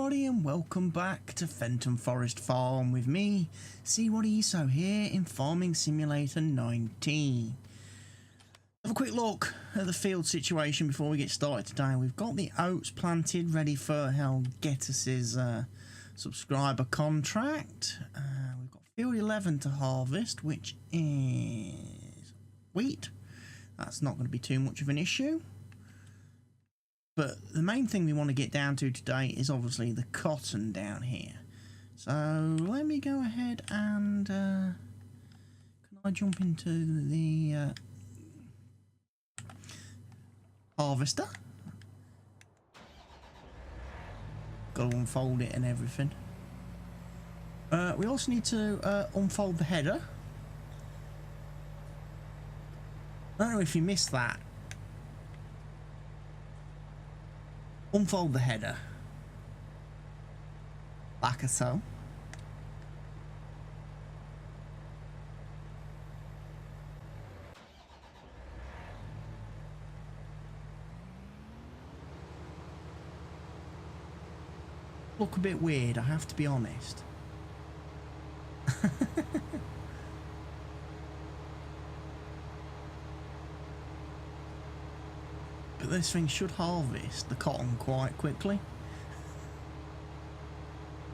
everybody, and welcome back to Fenton Forest Farm with me, CWATTYESO, here in Farming Simulator 19. Have a quick look at the field situation before we get started today. We've got the oats planted, ready for Helgetus's subscriber contract. We've got field 11 to harvest, which is wheat. That's not going to be too much of an issue. But the main thing we want to get down to today is obviously the cotton down here. So let me go ahead and can I jump into the harvester? Got to unfold it and everything. We also need to unfold the header. I don't know if you missed that. Unfold the header, like so. Look a bit weird, I have to be honest. But this thing should harvest the cotton quite quickly.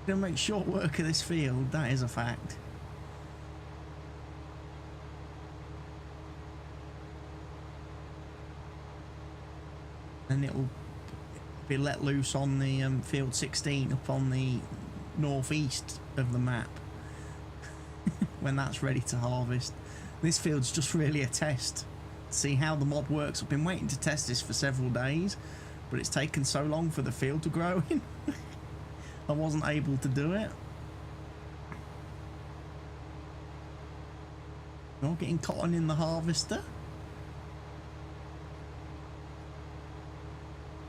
Gonna make short work of this field, that is a fact. And it'll be let loose on the field 16 up on the northeast of the map when that's ready to harvest. This field's just really a test. See how the mod works. I've been waiting to test this for several days, but it's taken so long for the field to grow in. I wasn't able to do it. Not getting cotton in the harvester.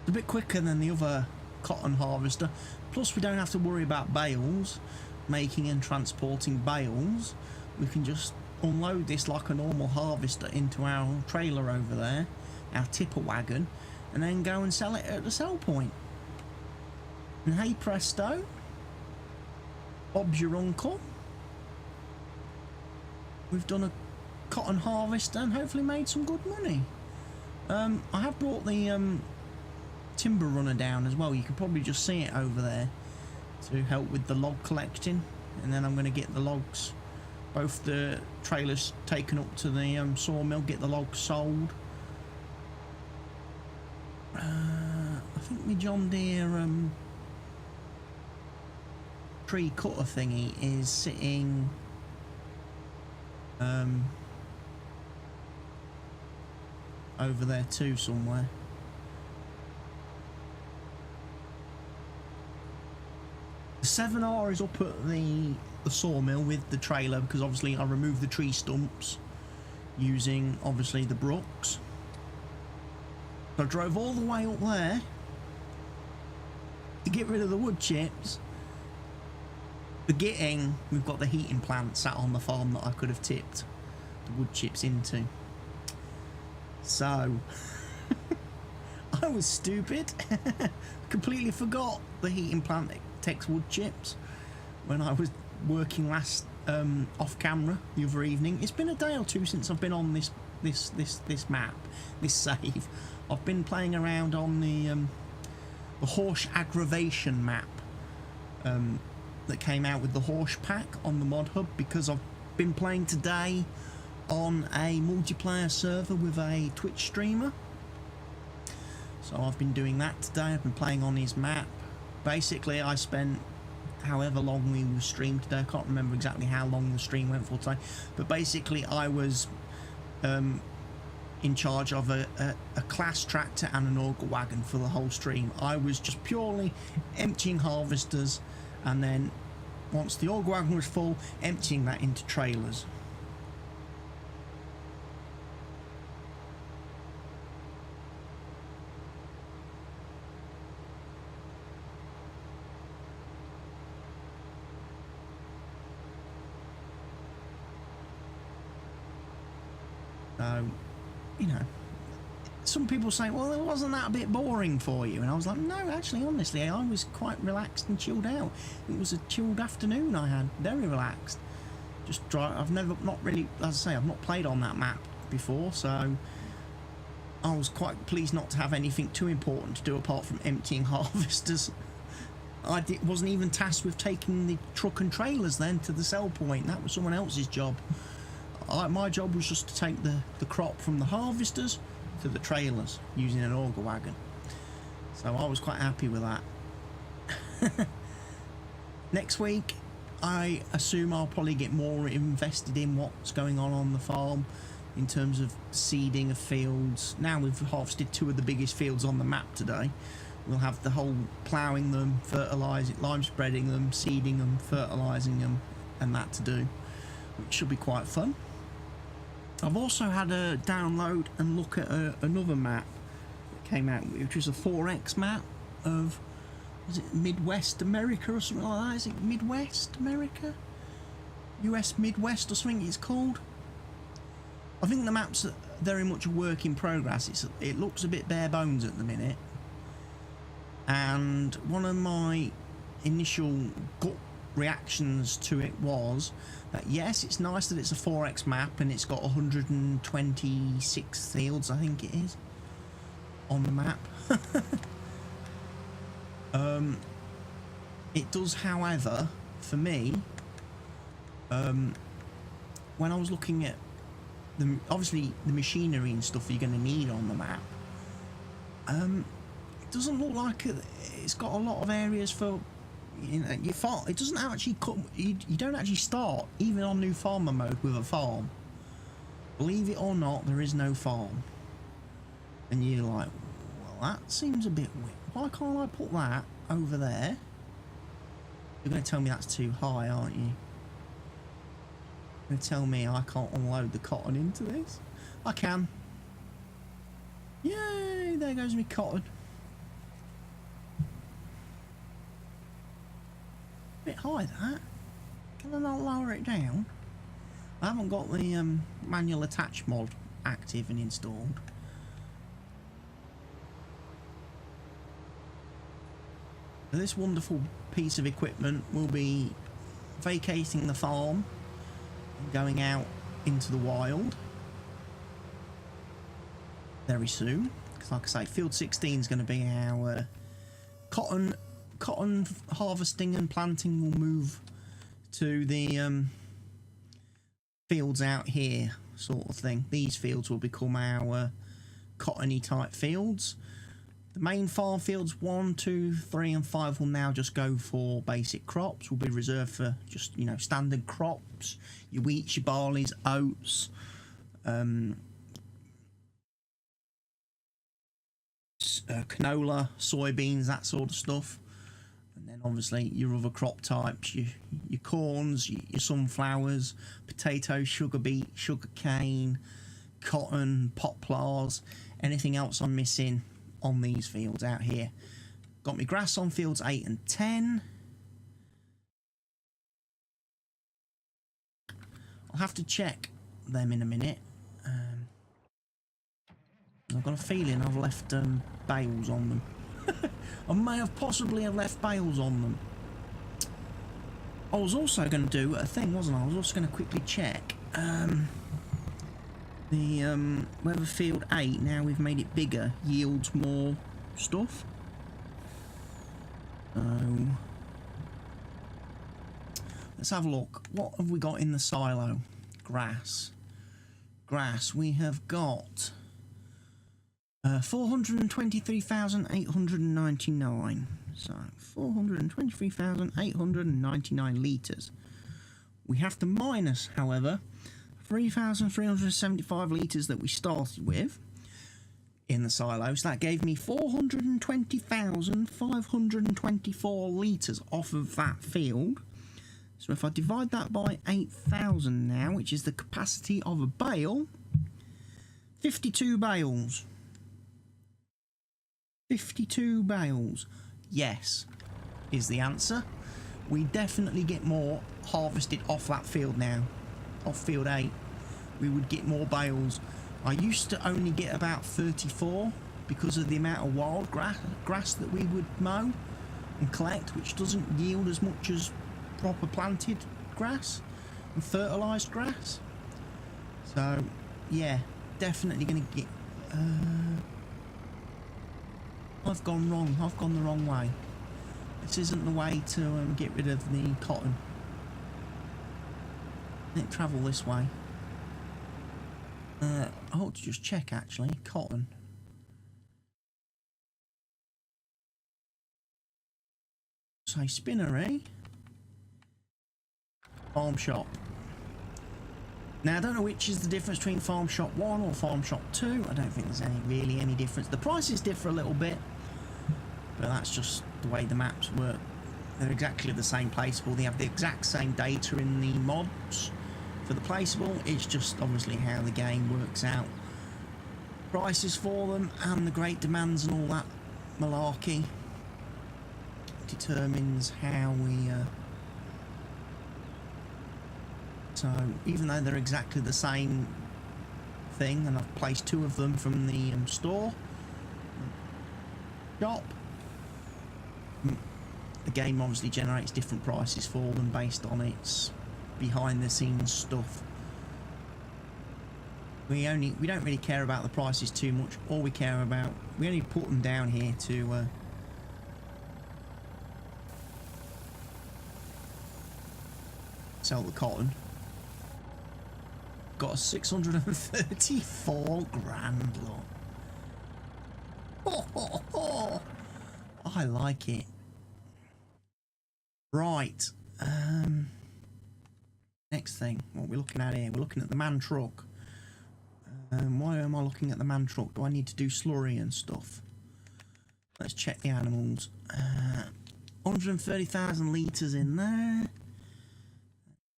It's a bit quicker than the other cotton harvester. Plus we don't have to worry about bales, making and transporting bales. We can just unload this like a normal harvester into our trailer over there, our tipper wagon, and then go and sell it at the sell point. And hey presto, Bob's your uncle. We've done a cotton harvest and hopefully made some good money. I have brought the timber runner down as well. You can probably just see it over there to help with the log collecting, and then I'm going to get the logs, both the trailers taken up to the sawmill, get the logs sold. I think my John Deere tree cutter thingy is sitting over there too somewhere. The 7R is up at the sawmill with the trailer, because obviously I removed the tree stumps using obviously the Brooks. So I drove all the way up there to get rid of the wood chips, forgetting we've got the heating plant sat on the farm that I could have tipped the wood chips into. So I was stupid. Completely forgot the heating plant that takes wood chips when I was working last off camera the other evening. It's been a day or two since I've been on this map, this save. I've been playing around on the horse aggravation map that came out with the horse pack on the mod hub, because I've been playing today on a multiplayer server with a Twitch streamer. So I've been doing that today. I've been playing on his map. Basically I spent however long we were streamed today, I can't remember exactly how long the stream went for today, but basically I was in charge of a class tractor and an auger wagon for the whole stream. I was just purely emptying harvesters, and then once the auger wagon was full, emptying that into trailers. So, you know, some people say, well, wasn't that a bit boring for you? And I was like, no, actually, honestly, I was quite relaxed and chilled out. It was a chilled afternoon I had, very relaxed. Just drive. I've not really, as I say, I've not played on that map before, so I was quite pleased not to have anything too important to do apart from emptying harvesters. Wasn't even tasked with taking the truck and trailers then to the sell point. That was someone else's job. My job was just to take the crop from the harvesters to the trailers using an auger wagon. So I was quite happy with that. Next week, I assume I'll probably get more invested in what's going on the farm in terms of seeding of fields. Now we've harvested 2 of the biggest fields on the map today. We'll have the whole ploughing them, fertilising, lime spreading them, seeding them, fertilising them, and that to do, which should be quite fun. I've also had a download and look at another map that came out, which was a 4X map of, was it Midwest America or something like that? Is it Midwest America? US Midwest or something it's called? I think the map's very much a work in progress. It looks a bit bare bones at the minute. And one of my initial gut reactions to it was that yes, it's nice that it's a 4X map and it's got 126 fields, I think it is, on the map. It does, however, for me, when I was looking at obviously the machinery and stuff you're going to need on the map, it doesn't look like it's got a lot of areas for, you know, your farm. It doesn't actually you don't actually start even on new farmer mode with a farm. Believe it or not, there is no farm. And you're like, well, that seems a bit weird. Why can't I put that over there? You're going to tell me that's too high, aren't you? You're going to tell me I can't unload the cotton into this? I can. Yay, there goes me cotton. Bit high, that. Can I not lower it down? I haven't got the manual attach mod active and installed. This wonderful piece of equipment will be vacating the farm and going out into the wild very soon, because like I say, field 16 is going to be our cotton harvesting and planting will move to the fields out here, sort of thing. These fields will become our cottony type fields. The main farm fields 1, 2, 3 and 5 will now just go for basic crops, will be reserved for just, you know, standard crops, your wheats, your barleys, oats, canola, soybeans, that sort of stuff. And then obviously your other crop types, your corns, your sunflowers, potatoes, sugar beet, sugar cane, cotton, poplars, anything else I'm missing on these fields out here. Got my grass on fields 8 and 10. I'll have to check them in a minute. I've got a feeling I've left bales on them. I may have possibly have left bales on them. I was also going to do a thing, wasn't I? I was also going to quickly check whether field 8, now we've made it bigger, yields more stuff. Let's have a look. What have we got in the silo? Grass. We have got 423,899. So 423,899 litres. We have to minus, however, 3,375 litres that we started with in the silo. So that gave me 420,524 litres off of that field. So if I divide that by 8,000 now, which is the capacity of a bale, 52 bales. 52 bales. Yes, is the answer. We definitely get more harvested off that field now. Off field 8. We would get more bales. I used to only get about 34 because of the amount of wild grass that we would mow and collect, which doesn't yield as much as proper planted grass and fertilised grass. So yeah, definitely going to get... I've gone wrong. I've gone the wrong way. This isn't the way to get rid of the cotton. Let it travel this way. I ought to just check actually. Cotton. Say spinnery. Farm shop. Now I don't know which is the difference between farm shop 1 or farm shop 2. I don't think there's really any difference. The prices differ a little bit, but that's just the way the maps work. They're exactly the same placeable. They have the exact same data in the mods for the placeable. It's just obviously how the game works out prices for them, and the great demands and all that malarkey determines how we so even though they're exactly the same thing, and I've placed 2 of them from the store shop, the game obviously generates different prices for them based on its behind the scenes stuff. We don't really care about the prices too much. All we care about, we only put them down here to sell the cotton. Got a 634 grand lot. I like it. Right. Next thing, what we're looking at here, we're looking at the man truck. Why am I looking at the man truck? Do I need to do slurry and stuff? Let's check the animals. 130,000 litres in there.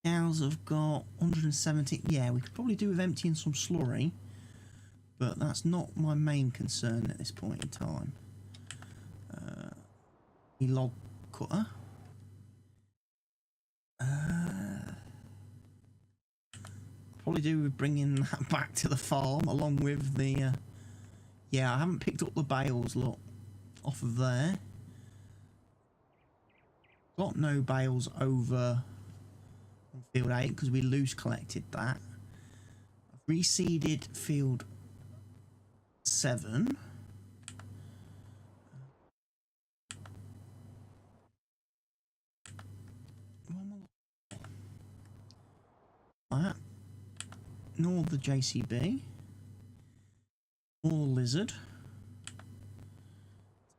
Cows have got 170. Yeah, we could probably do with emptying some slurry, but that's not my main concern at this point in time. The log cutter. Probably do with bringing that back to the farm along with the yeah, I haven't picked up the bales, look, off of there. Got no bales over on field 8 because we loose collected that. I've reseeded field 7. That. Nor the JCB. Or the lizard.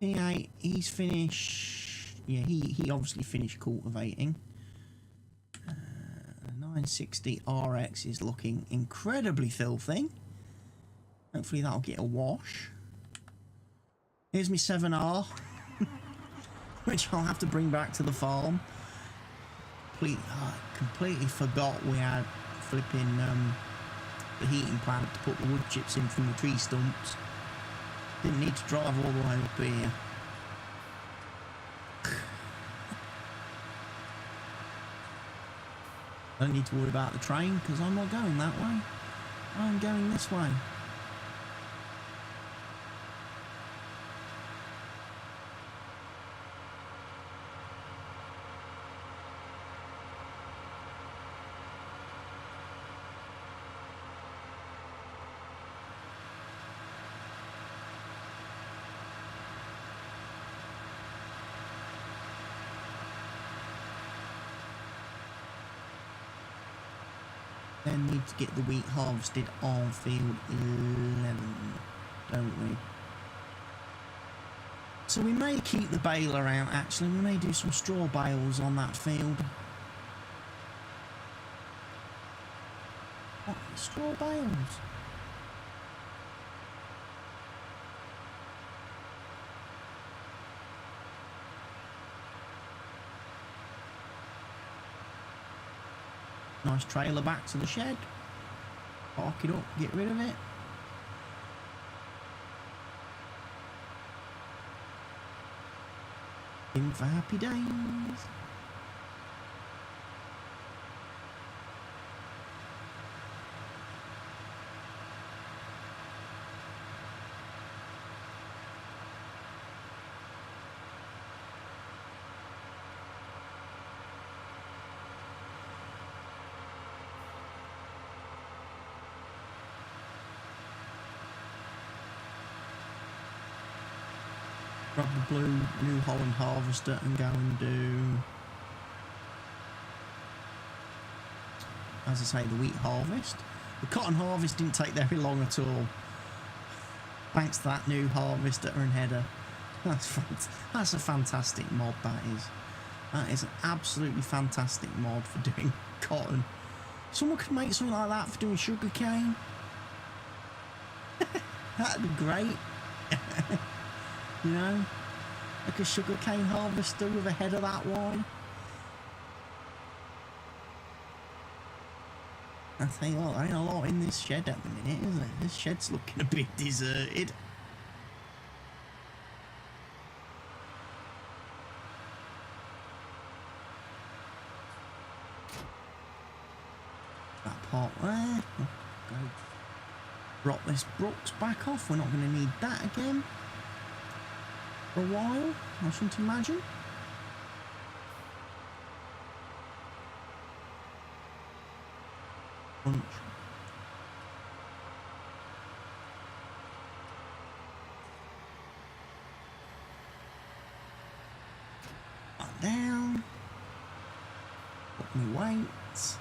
T8, he's finished. Yeah, he obviously finished cultivating. 960 RX is looking incredibly filthy. Hopefully that'll get a wash. Here's my 7R, which I'll have to bring back to the farm. Completely forgot we had flipping the heating plant to put the wood chips in from the tree stumps. Didn't need to drive all the way up here. Don't need to worry about the train because I'm not going that way. I'm going this way. Then need to get the wheat harvested on field 11, don't we? So we may keep the baler out actually, we may do some straw bales on that field. What, straw bales? Nice trailer back to the shed. Park it up, get rid of it. In for happy days. grab the blue New Holland harvester and go and do, as I say, the wheat harvest. The cotton harvest didn't take very long at all, thanks to that new harvester and header. That's a fantastic mod, that is. That is an absolutely fantastic mod for doing cotton. Someone could make something like that for doing sugar cane. That'd be great. You know, like a sugar cane harvester with a header that wide. I tell you what, there ain't a lot in this shed at the minute, is there? This shed's looking a bit deserted. That part there. Go drop this Brooks back off. We're not going to need that again for a while, I shouldn't imagine. Punch. Back down. Put me weights.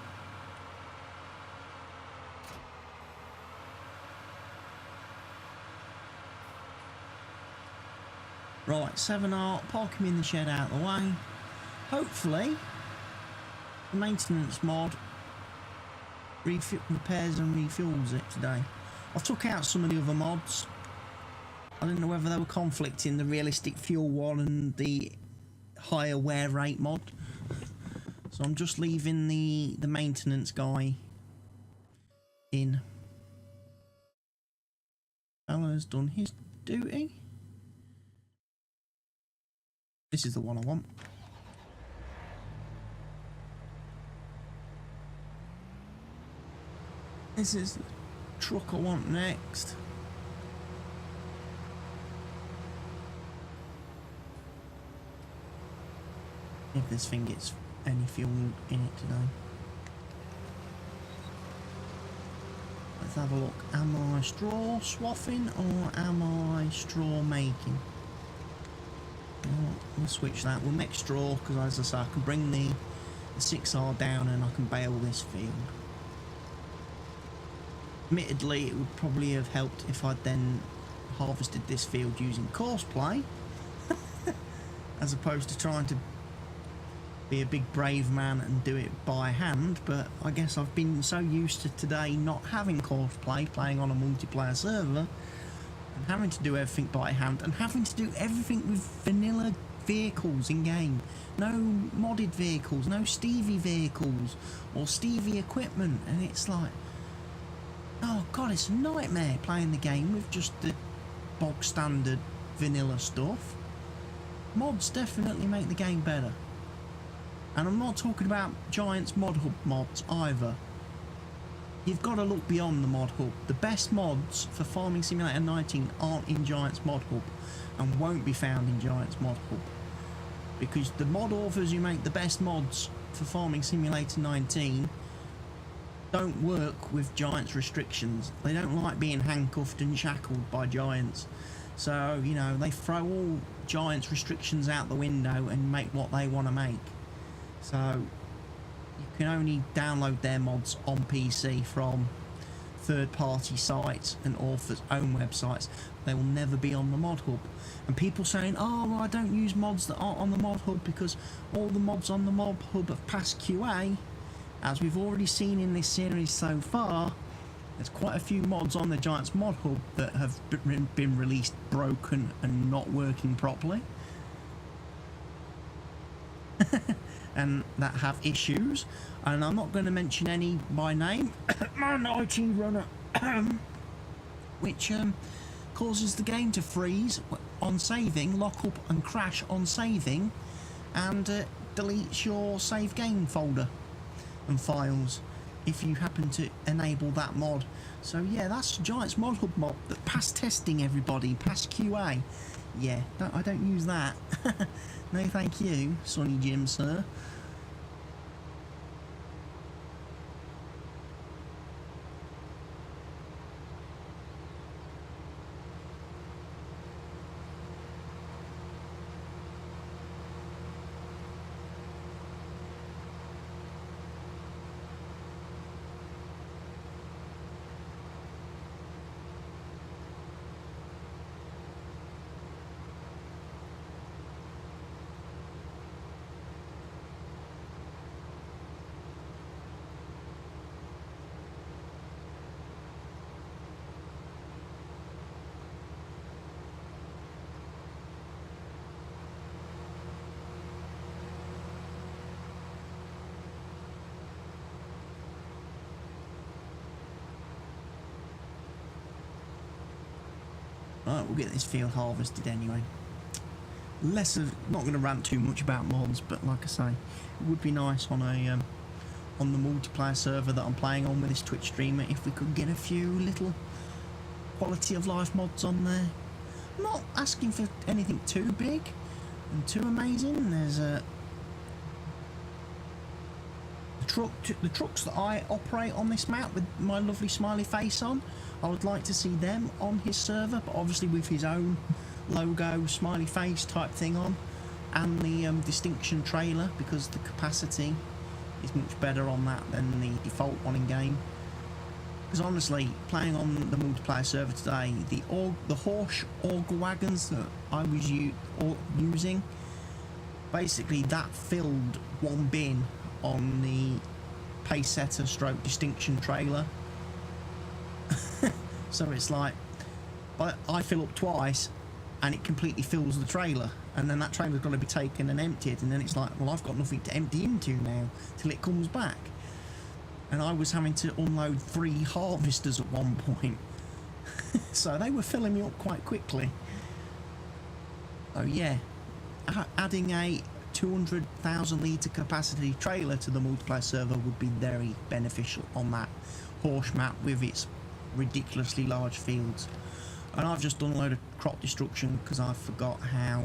Right, 7 art, park him in the shed out of the way. Hopefully, the maintenance mod repairs and refuels it today. I've took out some of the other mods. I didn't know whether they were conflicting, the realistic fuel one and the higher wear rate mod. So I'm just leaving the maintenance guy in. Fella's done his duty. This is the one I want. This is the truck I want next. If this thing gets any fuel in it today. Let's have a look. Am I straw swathing or am I straw making? We'll switch that. We'll make straw because, as I say, I can bring the 6R down and I can bale this field. Admittedly, it would probably have helped if I'd then harvested this field using courseplay as opposed to trying to be a big brave man and do it by hand, but I guess I've been so used to today not having courseplay, playing on a multiplayer server, and having to do everything by hand, and having to do everything with vanilla vehicles in game. No modded vehicles, no Stevie vehicles or Stevie equipment, and it's like, oh god, it's a nightmare playing the game with just the bog standard vanilla stuff. Mods definitely make the game better. And I'm not talking about Giants Mod Hub mods either. You've got to look beyond the Mod Hub. The best mods for Farming Simulator 19 aren't in Giants Mod Hub and won't be found in Giants Mod Hub. Because the mod authors who make the best mods for Farming Simulator 19 don't work with Giants restrictions. They don't like being handcuffed and shackled by Giants. So, you know, they throw all Giants restrictions out the window and make what they want to make. So you can only download their mods on PC from third-party sites and authors' own websites. They will never be on the Mod Hub. And people saying, oh, well, I don't use mods that aren't on the Mod Hub because all the mods on the Mod Hub have passed QA. As we've already seen in this series so far, there's quite a few mods on the Giants Mod Hub that have been released broken and not working properly. And that have issues, and I'm not going to mention any by name. My 19 runner, which causes the game to freeze on saving, lock up and crash on saving, and deletes your save game folder and files if you happen to enable that mod. So yeah, that's Giants Mod Hub mod that passed testing, everybody, passed QA. Yeah, I don't use that. No thank you, Sonny Jim, sir. Right, we'll get this field harvested anyway. Not going to rant too much about mods, but like I say, it would be nice on a on the multiplayer server that I'm playing on with this Twitch streamer if we could get a few little quality of life mods on there. I'm not asking for anything too big and too amazing. There's the trucks that I operate on this map with my lovely smiley face on. I would like to see them on his server, but obviously with his own logo, smiley face type thing on, and the distinction trailer, because the capacity is much better on that than the default one in game. Because honestly, playing on the multiplayer server today, the Horsch auger wagons that I was using, basically that filled one bin on the pace setter stroke distinction trailer. So it's like, but I fill up twice and it completely fills the trailer, and then that trailer's got to be taken and emptied, and then it's like, well, I've got nothing to empty into now till it comes back. And I was having to unload 3 harvesters at one point. So they were filling me up quite quickly. Oh yeah, adding a 200,000 litre capacity trailer to the multiplayer server would be very beneficial on that Horsch map with its ridiculously large fields. And I've just done a load of crop destruction because I forgot how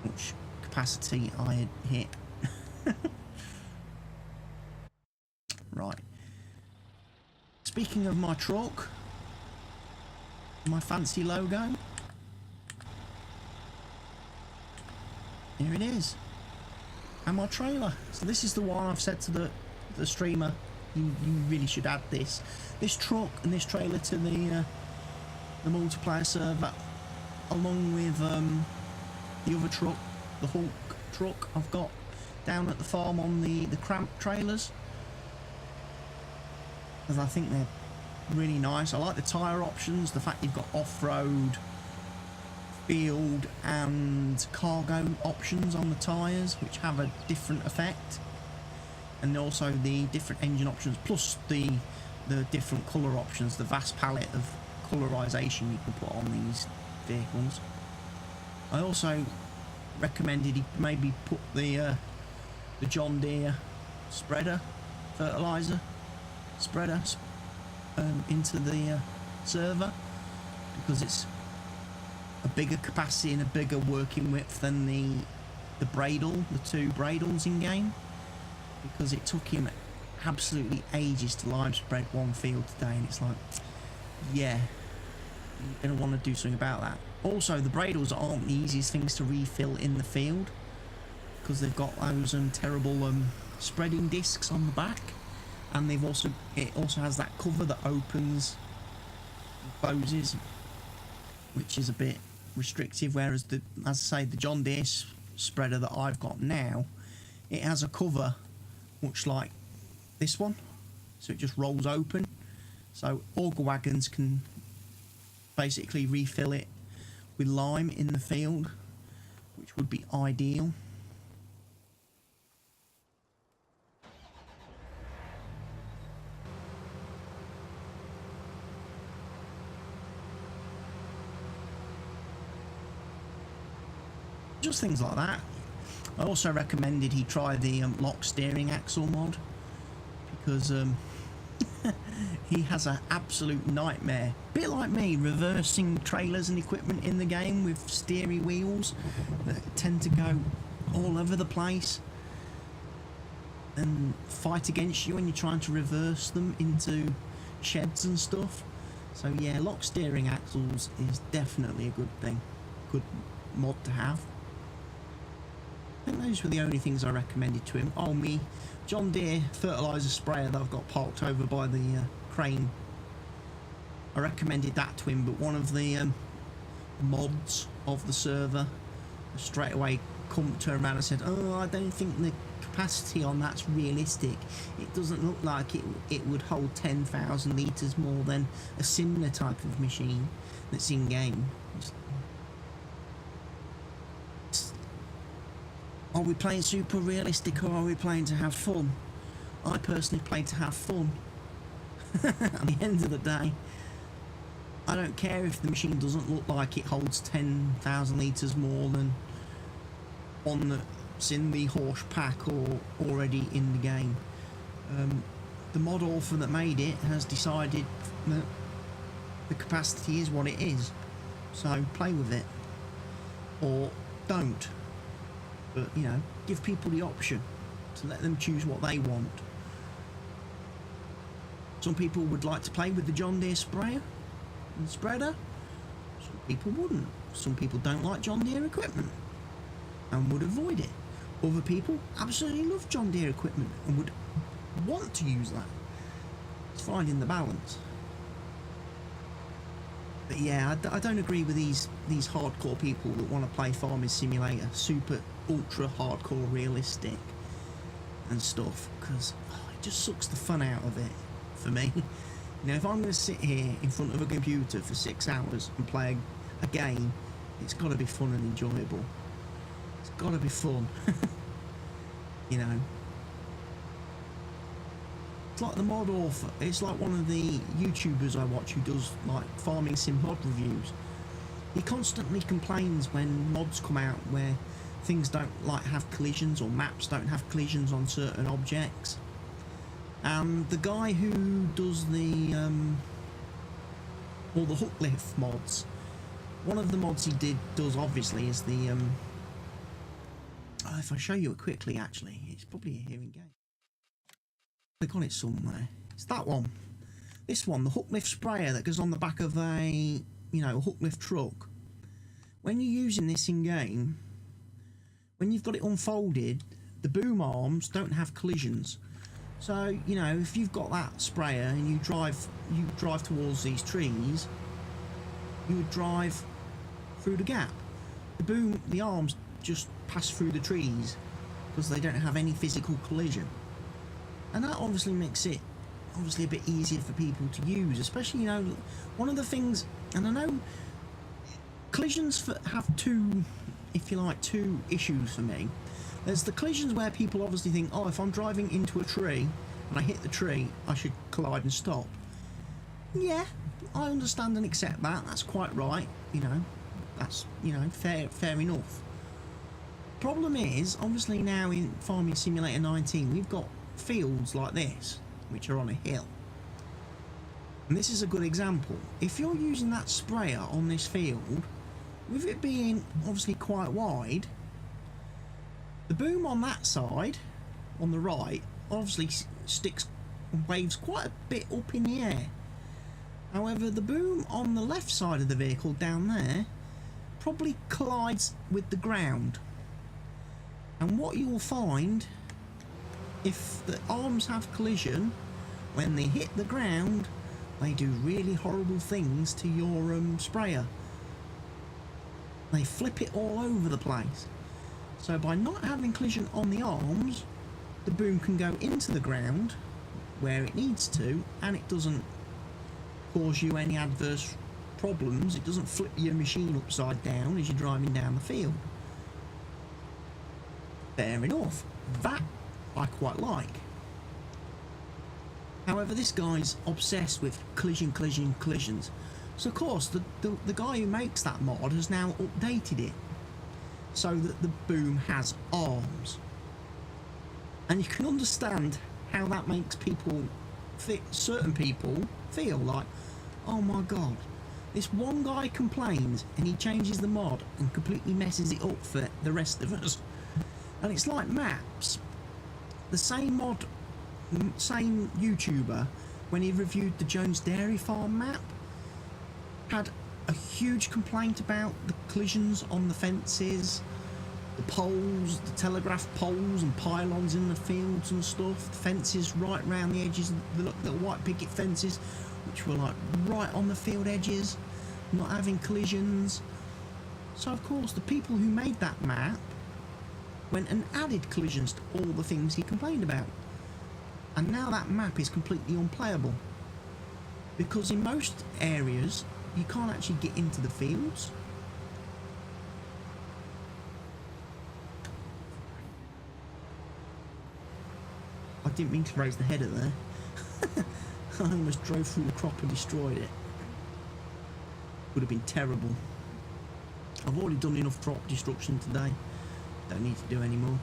much capacity I had hit. Right. Speaking of my truck, my fancy logo, here it is, and my trailer. So this is the one I've said to the streamer, you really should add this truck and this trailer to the multiplayer server, along with the other truck, the Hulk truck I've got down at the farm on the cramp trailers, because I think they're really nice. I like the tyre options, the fact you've got off-road, field and cargo options on the tyres, which have a different effect, and also the different engine options, plus the different colour options, the vast palette of colorization you can put on these vehicles. I also recommended he maybe put the John Deere spreader, fertilizer spreader into the server, because it's a bigger capacity and a bigger working width than the Bradle, the 2 Bradles in game, because it took him absolutely ages to lime spread one field today, and it's like, yeah, you're going to want to do something about that. Also, the Bradles aren't the easiest things to refill in the field, because they've got those terrible spreading discs on the back, and it also has that cover that opens and closes, which is a bit restrictive, whereas as I say, the John Deere spreader that I've got now, it has a cover much like this one, so it just rolls open, so auger wagons can basically refill it with lime in the field, which would be ideal. Just things like that. I also recommended he try the lock steering axle mod, because he has an absolute nightmare, bit like me, reversing trailers and equipment in the game with steering wheels that tend to go all over the place and fight against you when you're trying to reverse them into sheds and stuff. So yeah, lock steering axles is definitely a good thing, good mod to have. I think those were the only things I recommended to him. Oh, me John Deere fertiliser sprayer that I've got parked over by the crane, I recommended that to him, but one of the mods of the server straight away turned around and said, oh, I don't think the capacity on that's realistic. It doesn't look like it would hold 10,000 litres more than a similar type of machine that's in game. Are we playing super realistic, or are we playing to have fun? I personally play to have fun. At the end of the day. I don't care if the machine doesn't look like it holds 10,000 litres more than on that's in the horse pack or already in the game. The mod author that made it has decided that the capacity is what it is, so play with it or don't, but you know, give people the option to let them choose what they want. Some people would like to play with the John Deere sprayer and spreader, some people wouldn't. Some people don't like John Deere equipment and would avoid it. Other people absolutely love John Deere equipment and would want to use that. It's finding the balance. But yeah, I don't agree with these hardcore people that want to play Farming Simulator super ultra hardcore realistic and stuff, because it just sucks the fun out of it for me. You know, if I'm going to sit here in front of a computer for 6 hours and play a game, it's got to be fun and enjoyable. It's got to be fun. You know, it's like the mod author. It's like one of the YouTubers I watch who does like farming sim mod reviews. He constantly complains when mods come out where things don't like have collisions or maps don't have collisions on certain objects. And the guy who does the all the hook lift mods, one of the mods he does obviously is the if I show you it quickly, actually, it's probably here in game. Click on it somewhere. It's that one. This one, the hook lift sprayer that goes on the back of a, you know, hook lift truck. When you're using this in game, when you've got it unfolded, the boom arms don't have collisions. So, you know, if you've got that sprayer and you drive towards these trees, you would drive through the gap. The arms just pass through the trees because they don't have any physical collision. And that obviously makes it obviously a bit easier for people to use, especially, you know, one of the things, and I know collisions have two, if you like, two issues for me. There's the collisions where people obviously think, oh, if I'm driving into a tree and I hit the tree, I should collide and stop. Yeah, I understand and accept that. That's quite right. You know, that's, you know, fair enough. Problem is, obviously now in Farming Simulator 19, we've got fields like this, which are on a hill. And this is a good example. If you're using that sprayer on this field, with it being obviously quite wide, the boom on that side, on the right, obviously sticks and waves quite a bit up in the air. However, the boom on the left side of the vehicle down there probably collides with the ground. And what you will find, if the arms have collision, when they hit the ground, they do really horrible things to your sprayer. They flip it all over the place. So by not having collision on the arms, the boom can go into the ground where it needs to, and it doesn't cause you any adverse problems. It doesn't flip your machine upside down as you're driving down the field. Fair enough. That I quite like. However, this guy's obsessed with collisions. So of course the guy who makes that mod has now updated it so that the boom has arms. And you can understand how that makes certain people feel like, oh my god, this one guy complains and he changes the mod and completely messes it up for the rest of us. And it's like maps. The same YouTuber, when he reviewed the Jones Dairy Farm map, had a huge complaint about the collisions on the fences, the poles, the telegraph poles and pylons in the fields and stuff, the fences right round the edges, the white picket fences, which were like right on the field edges, not having collisions. So of course the people who made that map went and added collisions to all the things he complained about. And now that map is completely unplayable, because in most areas you can't actually get into the fields. I didn't mean to raise the header there. I almost drove through the crop and destroyed it. Would have been terrible. I've already done enough crop destruction today. Don't need to do any more.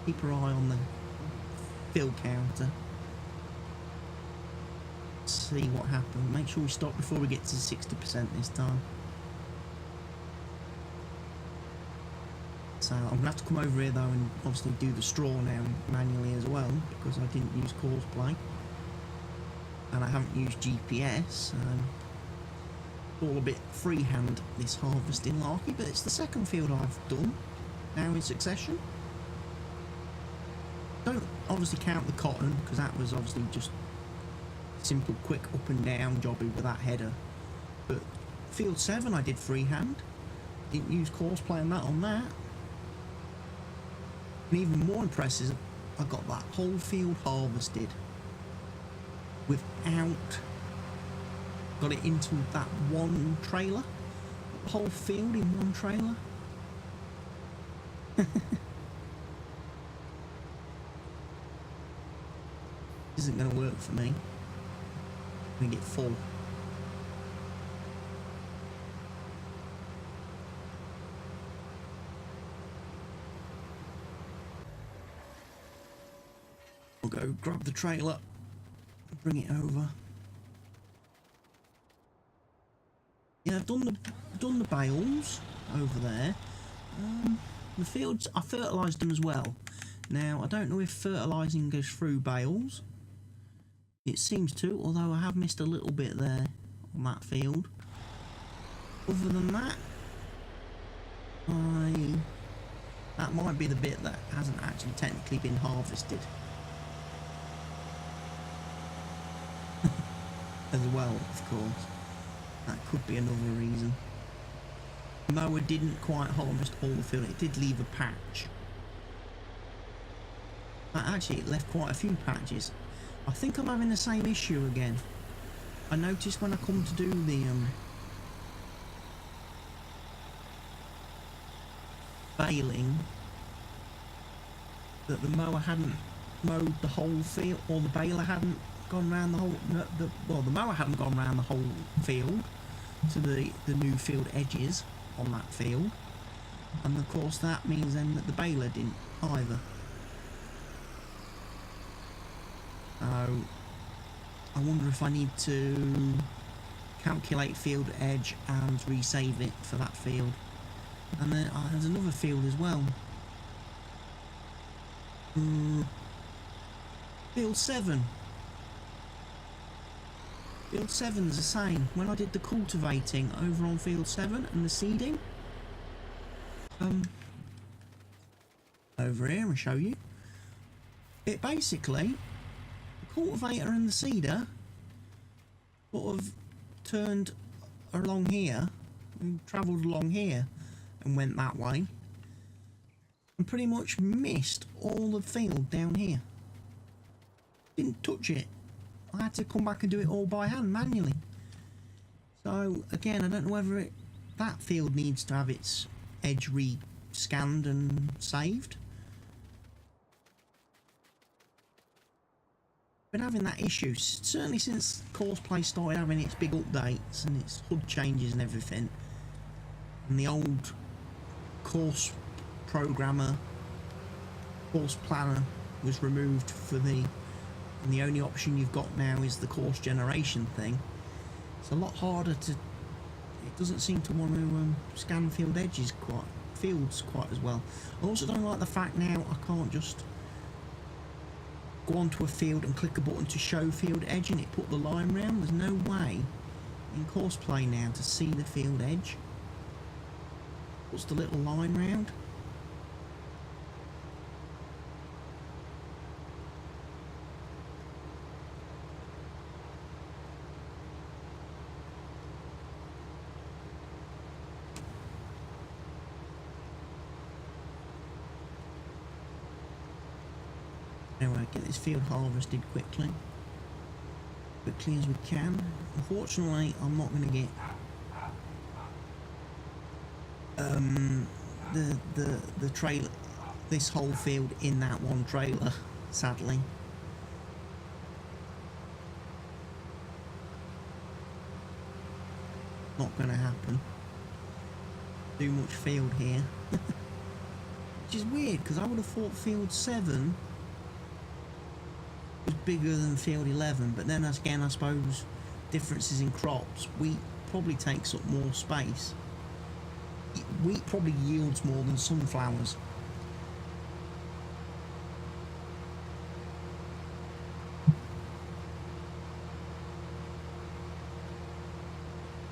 Keep our eye on the fill counter. See what happens. Make sure we stop before we get to 60% this time. So I'm gonna have to come over here though and obviously do the straw now manually as well, because I didn't use course play and I haven't used GPS, so it's all a bit freehand this harvesting larky, but it's the second field I've done now in succession. Don't obviously count the cotton, because that was obviously just simple quick up and down jobby with that header, but field 7 I did freehand, didn't use course play on that. And even more impressive, I got that whole field harvested without, got it into that one trailer, the whole field in one trailer. Isn't going to work for me. I'm going to get full. I'll go grab the trailer, bring it over. Yeah, I've done the bales over there. The fields, I fertilised them as well. Now I don't know if fertilising goes through bales. It seems to, although I have missed a little bit there on that field. Other than that, that might be the bit that hasn't actually technically been harvested. As well, of course. That could be another reason. No, I didn't quite harvest all the field. It did leave a patch. Actually, it left quite a few patches. I think I'm having the same issue again. I noticed when I come to do the baling that the mower hadn't mowed the whole field, or the baler hadn't gone around the whole. Well, the mower hadn't gone around the whole field to the new field edges on that field, and of course that means then that the baler didn't either. So I wonder if I need to calculate field edge and resave it for that field. And then there's another field as well. Field 7. Field 7's the same. When I did the cultivating over on field 7 and the seeding, over here and show you, it basically, the cultivator and the seeder sort of turned along here and travelled along here and went that way and pretty much missed all the field down here. Didn't touch it. I had to come back and do it all by hand manually. So again, I don't know whether that field needs to have its edge re-scanned and saved. Been having that issue certainly since Courseplay started having its big updates and its HUD changes and everything, and the old course programmer, course planner was removed for the, and the only option you've got now is the course generation thing. It's a lot harder to, it doesn't seem to want to scan field edges fields quite as well. I also don't like the fact now I can't just go onto a field and click a button to show field edge and it put the line round. There's no way in Courseplay now to see the field edge. Puts the little line round. Anyway, get this field harvested quickly as we can. Unfortunately, I'm not going to get the trailer, this whole field in that one trailer, sadly. Not going to happen. Too much field here. Which is weird, because I would have thought field 7 was bigger than field 11, but then again, I suppose differences in crops. Wheat probably takes up more space. Wheat probably yields more than sunflowers.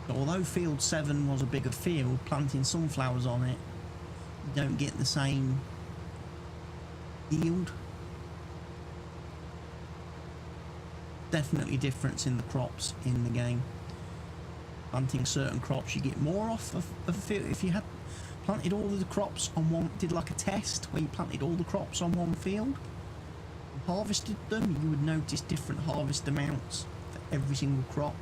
Although field 7 was a bigger field, planting sunflowers on it, you don't get the same yield. Definitely difference in the crops in the game. Planting certain crops, you get more off of a field. If you had planted all of the crops on one, did like a test where you planted all the crops on one field and harvested them, you would notice different harvest amounts for every single crop.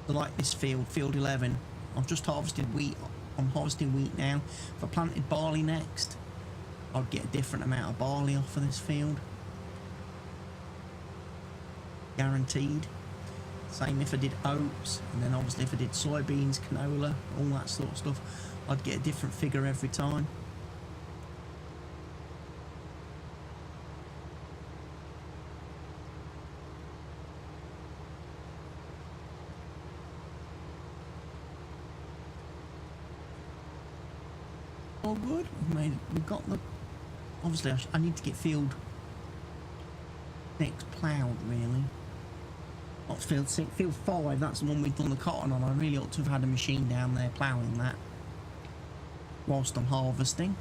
So like this field, field 11, I've just harvested wheat. I'm harvesting wheat now. If I planted barley next, I'd get a different amount of barley off of this field. Guaranteed. Same if I did oats, and then obviously if I did soybeans, canola, all that sort of stuff, I'd get a different figure every time. All good. We've got the. Obviously, I need to get field 6 ploughed, really. Not field 6, field 5. That's the one we've done the cotton on. I really ought to have had a machine down there ploughing that whilst I'm harvesting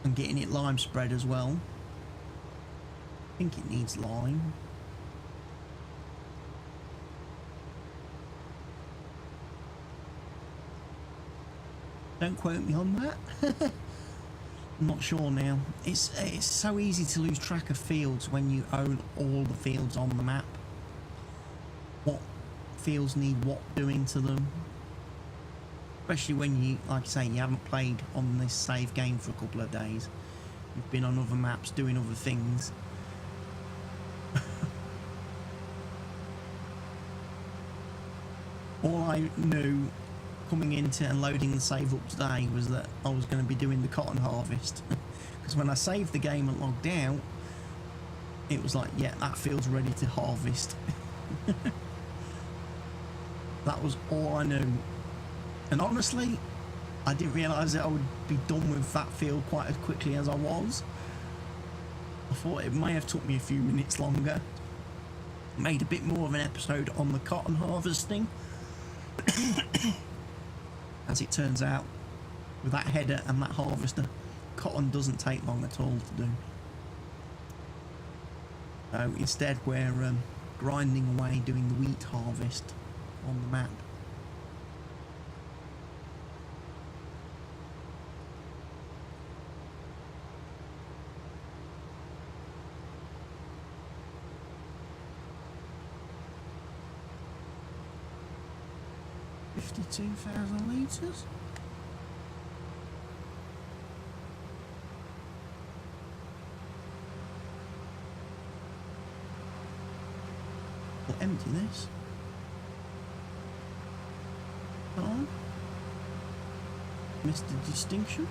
and getting it lime spread as well. I think it needs lime. Don't quote me on that. I'm not sure now. It's so easy to lose track of fields when you own all the fields on the map. What fields need what doing to them. Especially when you, like I say, you haven't played on this save game for a couple of days. You've been on other maps doing other things. All I knew coming into and loading the save up today was that I was going to be doing the cotton harvest. Because when I saved the game and logged out, it was like, yeah, that field's ready to harvest. That was all I knew. And honestly, I didn't realise that I would be done with that field quite as quickly as I was. I thought it may have took me a few minutes longer. Made a bit more of an episode on the cotton harvesting. As it turns out, with that header and that harvester, cotton doesn't take long at all to do. So instead we're grinding away doing the wheat harvest on the map. $52,000 litres. We'll empty this. On. Mr. Distinction.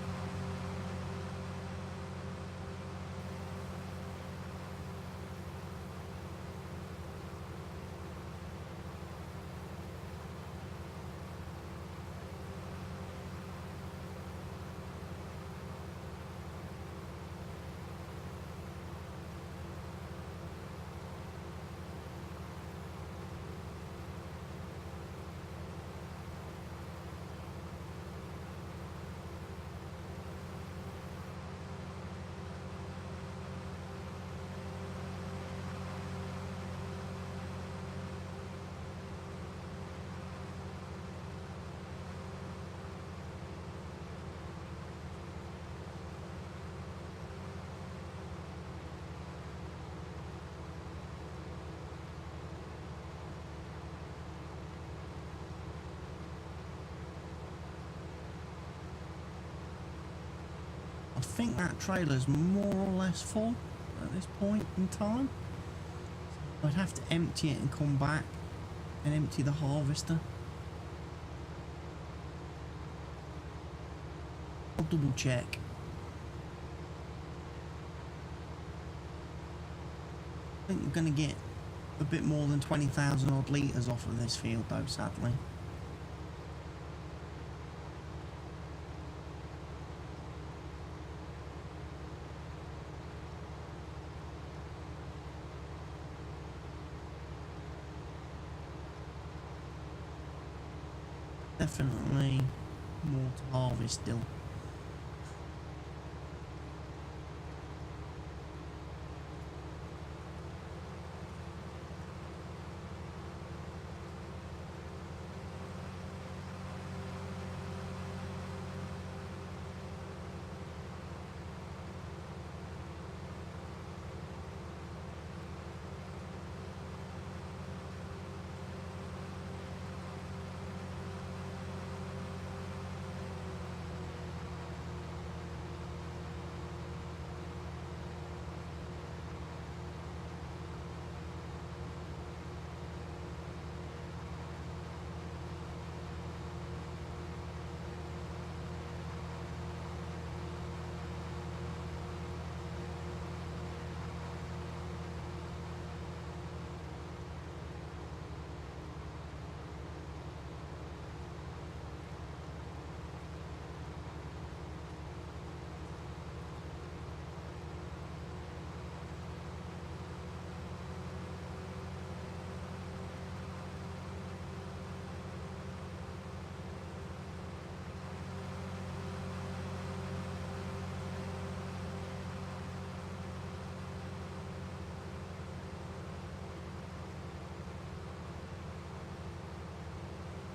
I think that trailer's more or less full at this point in time. I'd have to empty it and come back and empty the harvester. I'll double check. I think we're going to get a bit more than 20,000 odd litres off of this field though, sadly. Definitely more to harvest still.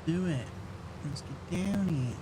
Do it. Let's get down here.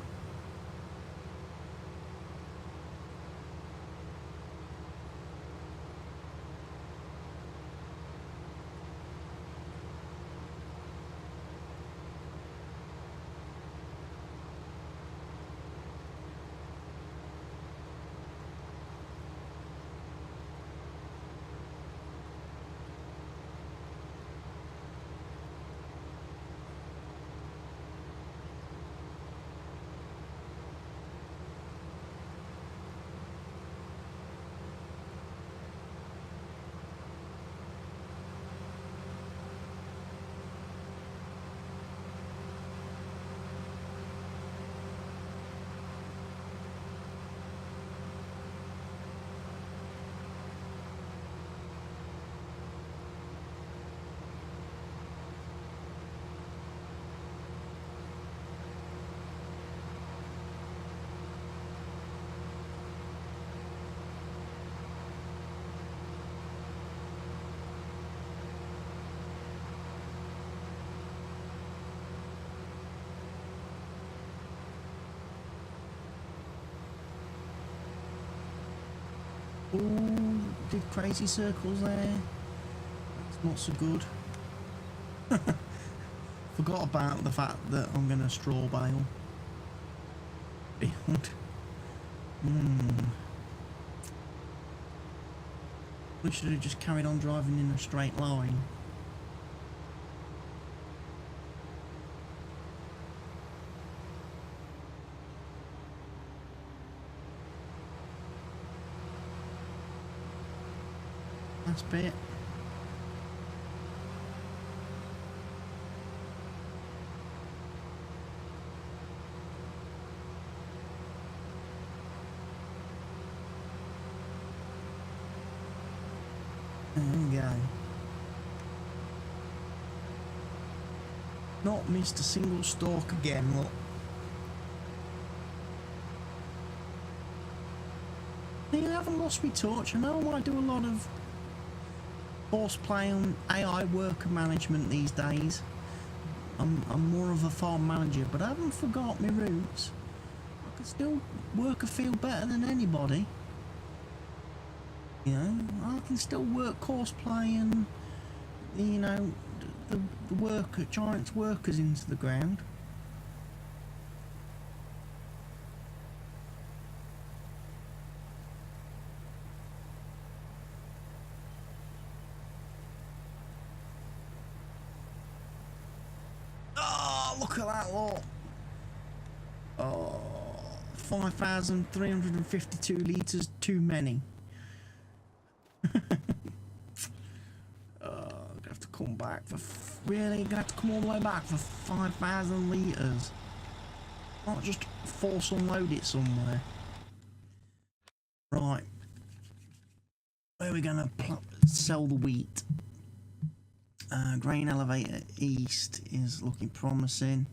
Ooh, did crazy circles there. That's not so good. Forgot about the fact that I'm going to straw bale. We should have just carried on driving in a straight line. Last bit. There we go. Not missed a single stalk again, look. I haven't lost my touch. I know I do a lot of horseplay and AI worker management these days. I'm more of a farm manager, but I haven't forgot my roots. I can still work a field better than anybody. You know, I can still work horseplay and, you know, the worker, giants workers into the ground. Look at that lot. Oh, 5,352 litres too many. Gonna have to come back for really gonna have to come all the way back for 5,000 litres. Not just force unload it somewhere. Right. Where are we gonna sell the wheat? Grain elevator east is looking promising.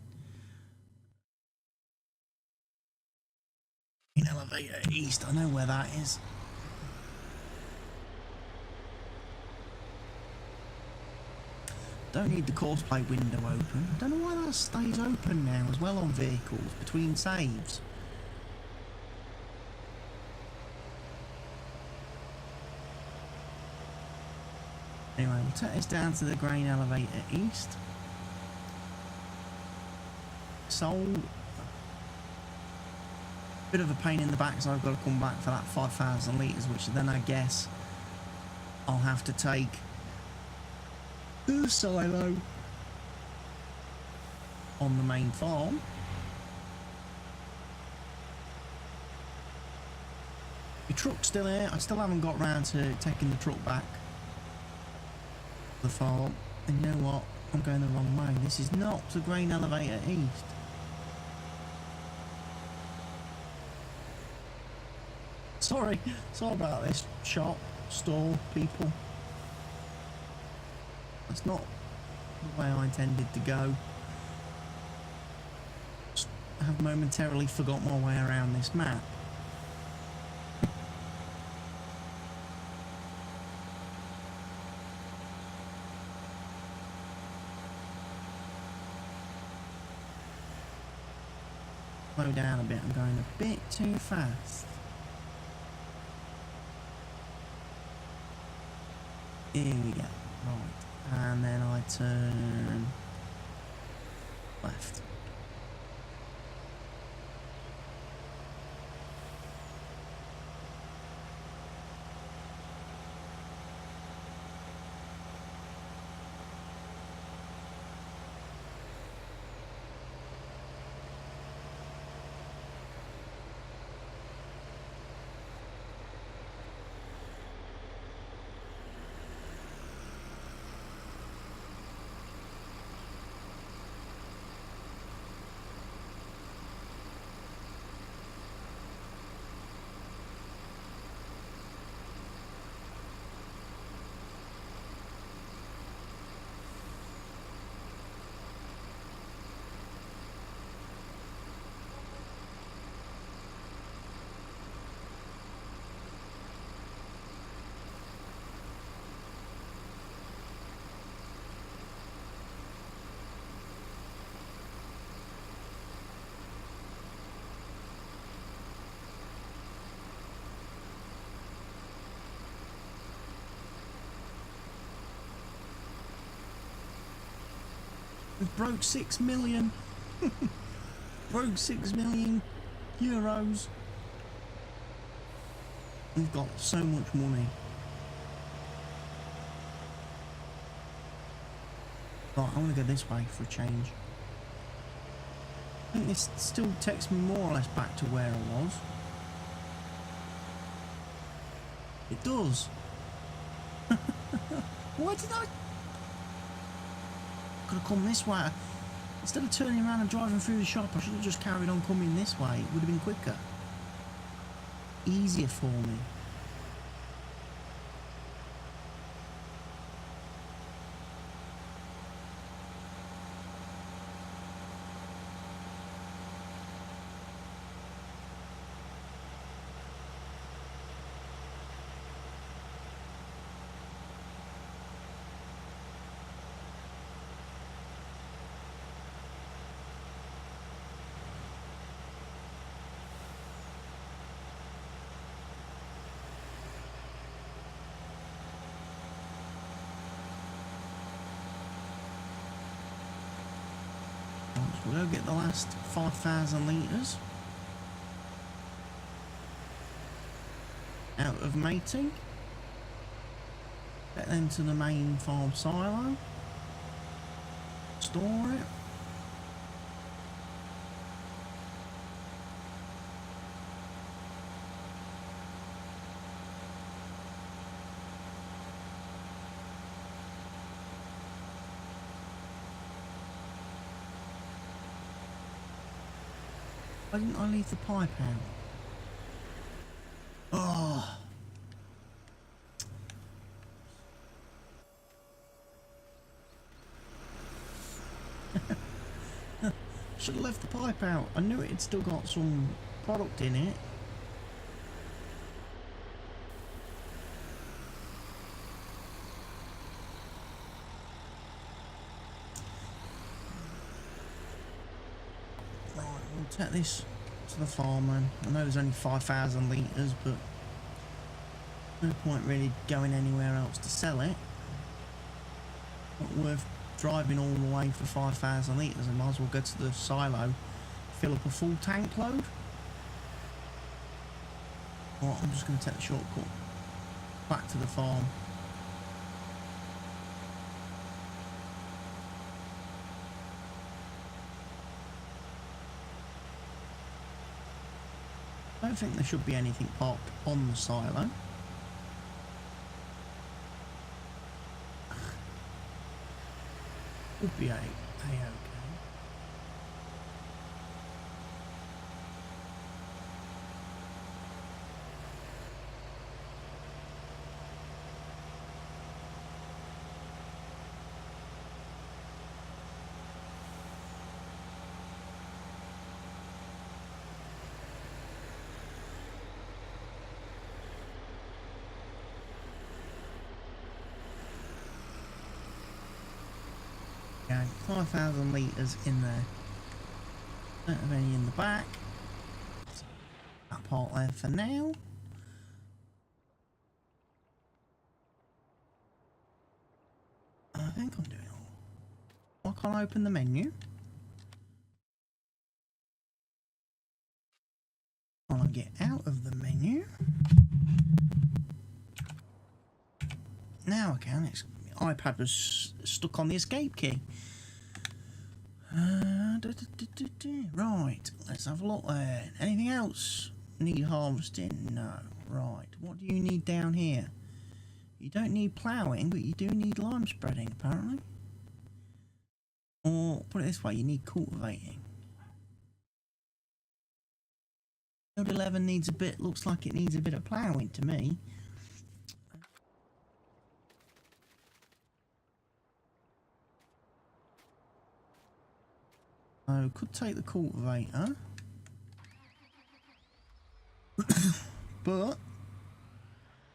Grain elevator east, I know where that is. Don't need the course play window open. Don't know why that stays open now as well on vehicles between saves. Anyway, we'll take this down to the grain elevator east. Sold. Bit of a pain in the back, so I've got to come back for that 5,000 litres, which then I guess I'll have to take the silo on the main farm. The truck's still here. I still haven't got round to taking the truck back the farm, and you know what, I'm going the wrong way. This is not the grain elevator east. Sorry about this shop, store, people. That's not the way I intended to go. Just have momentarily forgot my way around this map. Slow down a bit, I'm going a bit too fast. Here we go, right, and then I turn left. We've broke 6 million. Broke 6 million euros. We've got so much money. Right, I want to go this way for a change. I think this still takes me more or less back to where I was. It does. Why did I? Could have come this way. Instead of turning around and driving through the shop, I should have just carried on coming this way. It would have been quicker. Easier for me. We'll go get the last 5,000 litres out of mating. Get them to the main farm silo. Store it. Why didn't I leave the pipe out? Oh. Should have left the pipe out. I knew it had still got some product in it. Right, we'll take this to the farm then. I know there's only 5,000 litres, but no point really going anywhere else to sell it. Not worth driving all the way for 5,000 litres. I might as well go to the silo, fill up a full tank load. Right, I'm just going to take the shortcut back to the farm. I don't think there should be anything parked on the silo. Would be okay. Okay, 5,000 litres in there. Don't have any in the back. That part there for now. I think I'm doing all. Why can't I open the menu? When I get out of the menu. Now I can. It's, my iPad was stuck on the escape key. Right, let's have a look there. Anything else need harvesting? No. Right, what do you need down here? You don't need ploughing, but you do need lime spreading, apparently. Or, put it this way, you need cultivating. Field 11 needs a bit, looks like it needs a bit of ploughing to me. So, could take the cultivator. But,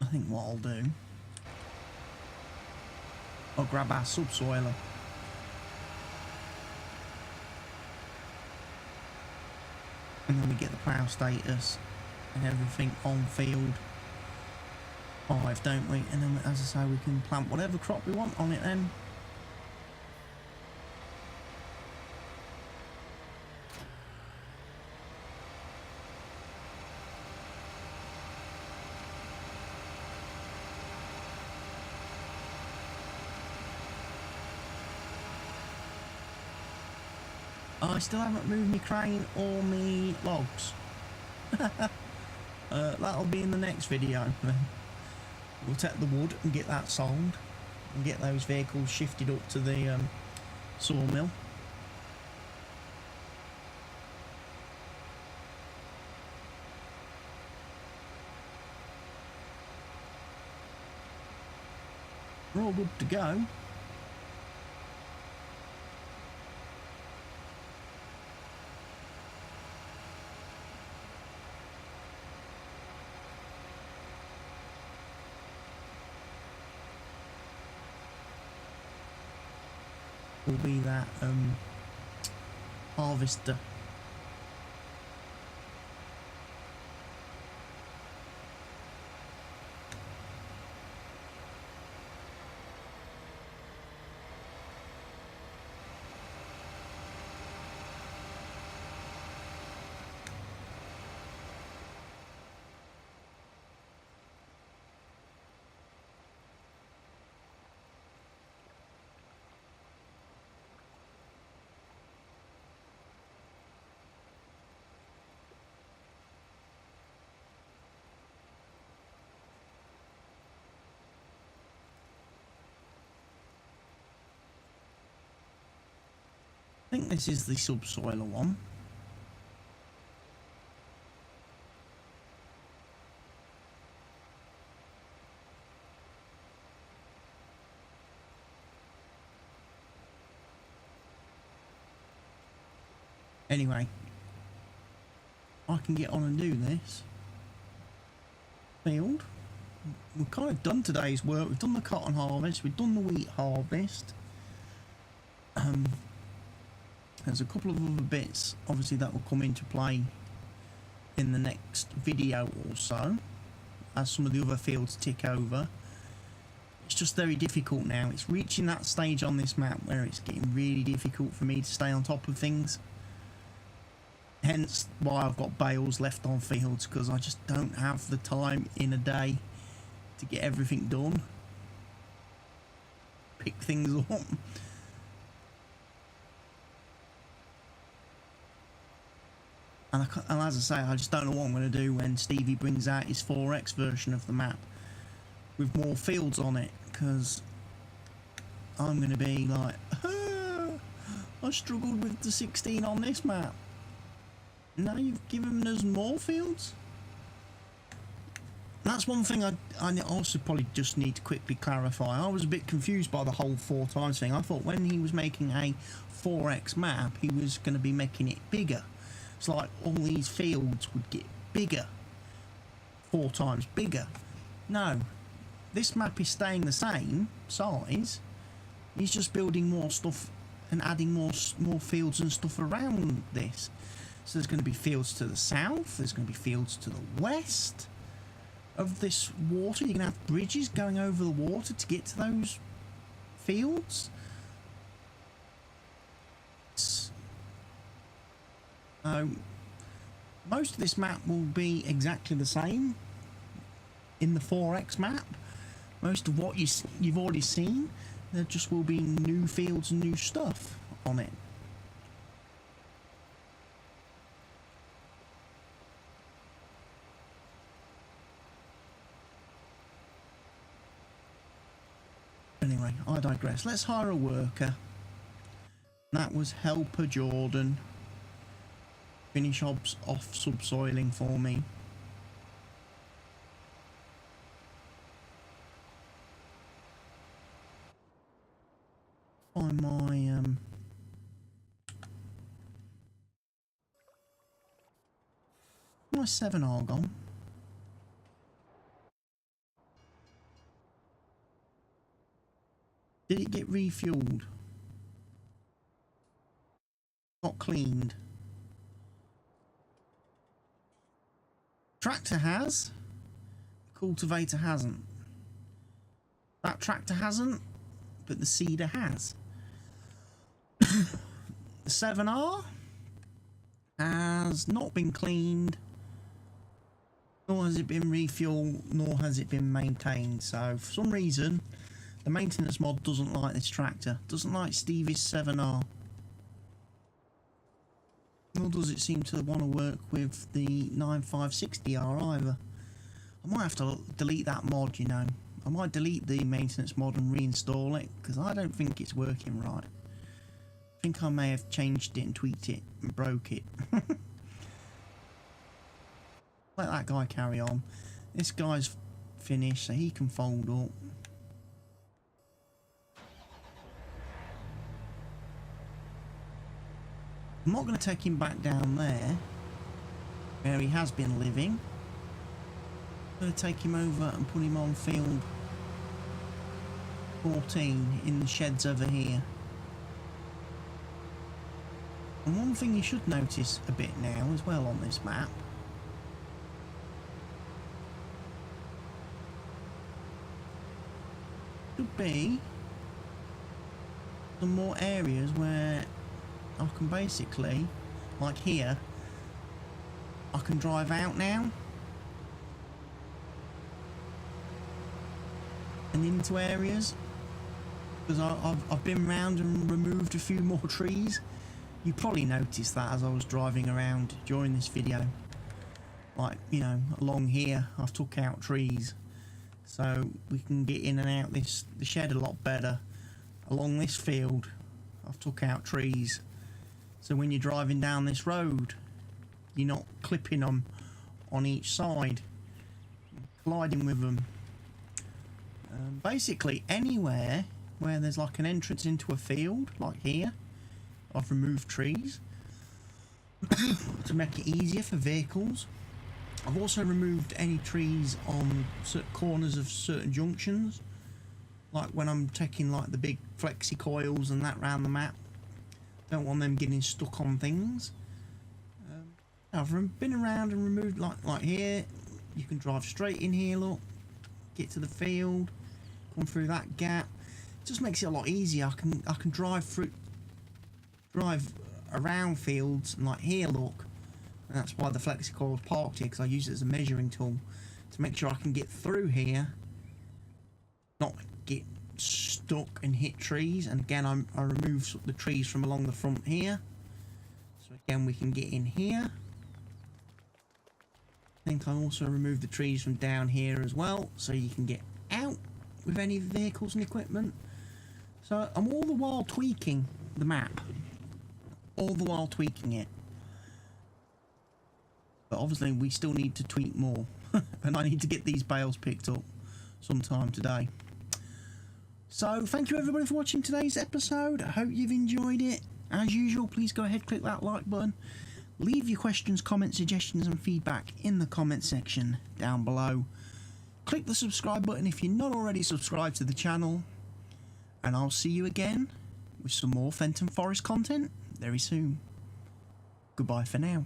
I think what I'll do, I'll grab our subsoiler. And then we get the plough status and everything on field 5, don't we? And then, as I say, we can plant whatever crop we want on it then. I still haven't moved my crane or my logs. That'll be in the next video. We'll take the wood and get that sold and get those vehicles shifted up to the sawmill. We're all good to go. Will be that harvester. I think this is the subsoiler one. Anyway, I can get on and do this field. We've kind of done today's work. We've done the cotton harvest, we've done the wheat harvest. There's a couple of other bits obviously that will come into play in the next video or so as some of the other fields tick over. It's just very difficult now. It's reaching that stage on this map where it's getting really difficult for me to stay on top of things. Hence why I've got bales left on fields, because I just don't have the time in a day to get everything done. Pick things up. And as I say, I just don't know what I'm going to do when Stevie brings out his 4X version of the map with more fields on it, because I'm going to be like, I struggled with the 16 on this map. Now you've given us more fields? That's one thing I also probably just need to quickly clarify. I was a bit confused by the whole 4 times thing. I thought when he was making a 4X map, he was going to be making it bigger. It's like all these fields would get bigger, 4 times bigger. No, this map is staying the same size. He's just building more stuff and adding more fields and stuff around this. So there's going to be fields to the south, there's going to be fields to the west of this water. You're going to have bridges going over the water to get to those fields. Most of this map will be exactly the same in the 4X map. Most of what you've already seen, there just will be new fields and new stuff on it. Anyway, I digress. Let's hire a worker. That was Helper Jordan. Finish off subsoiling for me. Find my 7 argon. Did it get refueled? Got cleaned? Tractor has. Cultivator hasn't. That tractor hasn't, but the seeder has. The 7R has not been cleaned, nor has it been refueled, nor has it been maintained. So for some reason the maintenance mod doesn't like this tractor, doesn't like Stevie's 7R. Nor does it seem to want to work with the 9560R either. I might have to delete that mod, you know. I might delete the maintenance mod and reinstall it, because I don't think it's working right. I think I may have changed it and tweaked it and broke it. Let that guy carry on. This guy's finished, so he can fold up. I'm not going to take him back down there, where he has been living. I'm going to take him over and put him on field 14 in the sheds over here. And one thing you should notice a bit now as well on this map, could be some more areas where I can basically, like here, I can drive out now and into areas, because I've been around and removed a few more trees. You probably noticed that as I was driving around during this video. Like, you know, along here I've took out trees so we can get in and out the shed a lot better. Along this field I've took out trees, so when you're driving down this road you're not clipping them on each side, colliding with them. Basically anywhere where there's like an entrance into a field, like here, I've removed trees. to make it easier for vehicles. I've also removed any trees on certain corners of certain junctions, like when I'm taking like the big flexi coils and that round the map. Don't want them getting stuck on things. I've been around and removed like here. You can drive straight in here, look, get to the field, come through that gap. It just makes it a lot easier. I can drive around fields, and like here, look, and that's why the flexi coil was parked here, because I use it as a measuring tool to make sure I can get through here, not get stuck and hit trees. And again, I remove the trees from along the front here, so again we can get in here. I think I also removed the trees from down here as well, so you can get out with any vehicles and equipment. So I'm all the while tweaking the map, all the while tweaking it. But obviously we still need to tweak more, and I need to get these bales picked up sometime today. So thank you everybody for watching today's episode. I hope you've enjoyed it. As usual, please go ahead, click that like button. Leave your questions, comments, suggestions and feedback in the comment section down below. Click the subscribe button if you're not already subscribed to the channel. And I'll see you again with some more Fenton Forest content very soon. Goodbye for now.